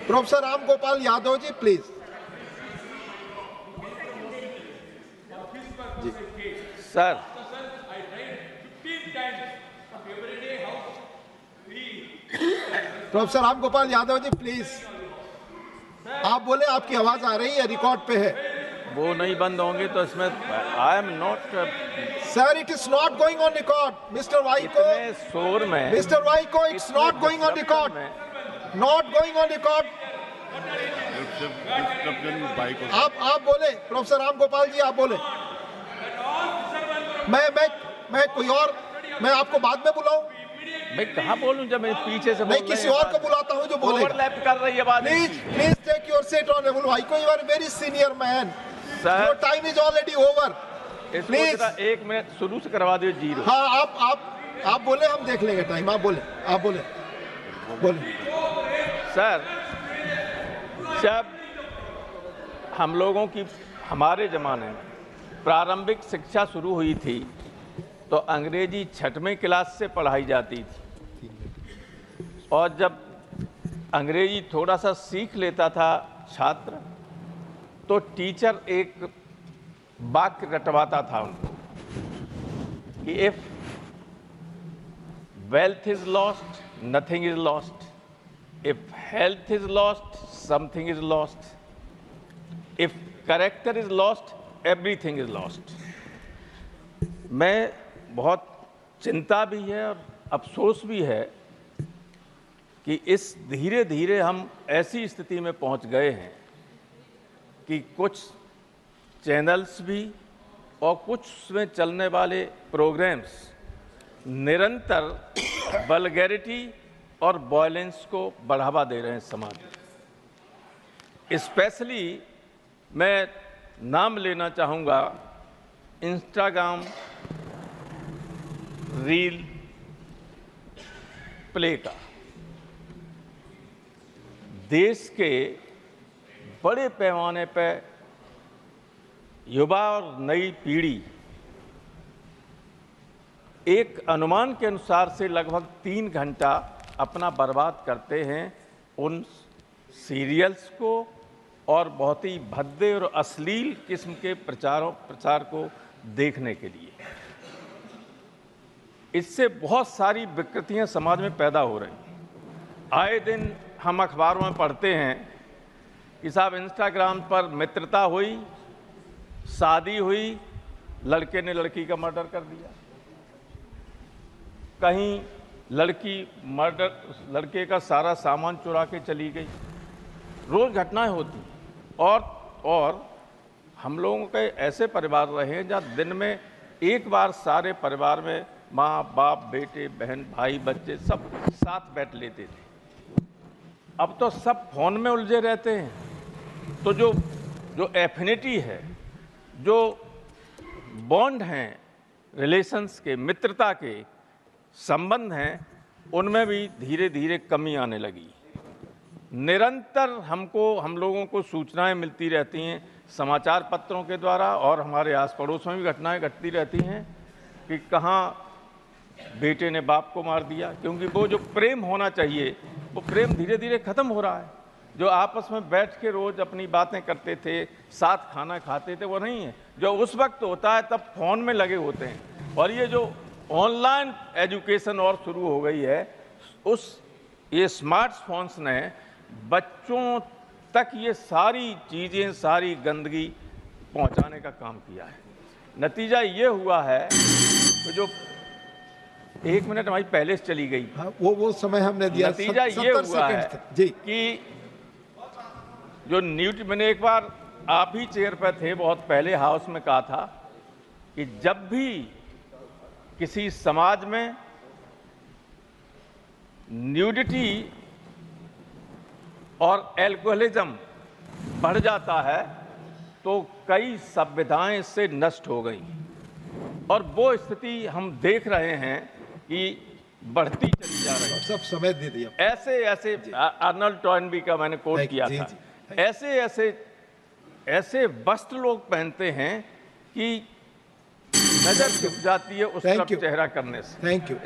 Professor Ram Gopal Yadav ji please. Sir, professor Ram Gopal Yadav ji please, आप बोले, आपकी आवाज आ रही है, रिकॉर्ड पे है। वो नहीं बंद होंगे तो इसमें I am not. Sir, it is not going on record. Mister Vaiko, इतने शोर में, mister Vaiko, it's not going on record, not going on record. आप बोले, प्रोफेसर राम गोपाल जी आप बोले। मैं कोई और, मैं आपको बाद में बुलाऊं? मैं कहाँ बोलूं जब मैं पीछे से मैं किसी और को बुलाता हूं जो बोले। ओवरलैप कर रही है बात। Please take your seat honourable Vaiko, you are very senior man, your time is already over. Please 1 minute शुरू से करवा दियो, जीरो। हाँ, आप बोले, हम देख लेंगे टाइम। आप बोले। सर, जब हम लोगों की, हमारे ज़माने में प्रारंभिक शिक्षा शुरू हुई थी तो अंग्रेजी 6वीं क्लास से पढ़ाई जाती थी, और जब अंग्रेजी थोड़ा सा सीख लेता था छात्र तो टीचर एक वाक्य रटवाता था उनको कि if wealth is lost nothing is lost, if health is lost something is lost, if character is lost everything is lost. मैं बहुत चिंता भी है और अफसोस भी है कि इस धीरे धीरे हम ऐसी स्थिति में पहुंच गए हैं कि कुछ चैनल्स भी और कुछ उसमें चलने वाले प्रोग्राम्स निरंतर वल्गैरिटी और वॉयलेंस को बढ़ावा दे रहे हैं समाज में। स्पेशली मैं नाम लेना चाहूँगा इंस्टाग्राम रील प्ले का। देश के बड़े पैमाने पर युवा और नई पीढ़ी एक अनुमान के अनुसार से लगभग 3 घंटा अपना बर्बाद करते हैं उन सीरियल्स को और बहुत ही भद्दे और अश्लील किस्म के प्रचार को देखने के लिए। इससे बहुत सारी विकृतियां समाज में पैदा हो रही हैं। आए दिन हम अखबारों में पढ़ते हैं कि साहब इंस्टाग्राम पर मित्रता हुई, शादी हुई, लड़के ने लड़की का मर्डर कर दिया, कहीं लड़के का सारा सामान चुरा के चली गई। रोज घटनाएं होती और हम लोगों के ऐसे परिवार रहे हैं जहाँ दिन में एक बार सारे परिवार में माँ बाप बेटे बहन भाई बच्चे सब साथ बैठ लेते थे। अब तो सब फोन में उलझे रहते हैं। तो जो एफिनिटी है, जो बॉन्ड हैं, रिलेशंस के, मित्रता के संबंध हैं, उनमें भी धीरे धीरे कमी आने लगी। निरंतर हम लोगों को सूचनाएं मिलती रहती हैं समाचार पत्रों के द्वारा, और हमारे आस पड़ोस में भी घटनाएं घटती रहती हैं कि कहाँ बेटे ने बाप को मार दिया, क्योंकि वो जो प्रेम होना चाहिए वो प्रेम धीरे धीरे खत्म हो रहा है। जो आपस में बैठ के रोज अपनी बातें करते थे, साथ खाना खाते थे, वो नहीं है। जो उस वक्त होता है तब फोन में लगे होते हैं। और ये जो ऑनलाइन एजुकेशन और शुरू हो गई है, ये स्मार्टफोन्स ने बच्चों तक ये सारी चीज़ें, सारी गंदगी पहुंचाने का काम किया है। नतीजा ये हुआ है तो जो 1 मिनट हमारी पहले से चली गई, हाँ, वो समय हमने दिया। नतीजा ये हुआ है जी कि जो मैंने एक बार आप ही चेयर पर थे बहुत पहले, हाउस में कहा था कि जब भी किसी समाज में न्यूडिटी और एल्कोहलिज्म बढ़ जाता है तो कई सभ्यताएं इससे नष्ट हो गई, और वो स्थिति हम देख रहे हैं कि बढ़ती चली जा रही है। सब समय दे दिया। ऐसे आर्नल्ड टॉयनबी का मैंने कोट किया था। ऐसे वस्त्र लोग पहनते हैं कि नजर झुक जाती है उस तरफ चेहरा करने से। Thank you.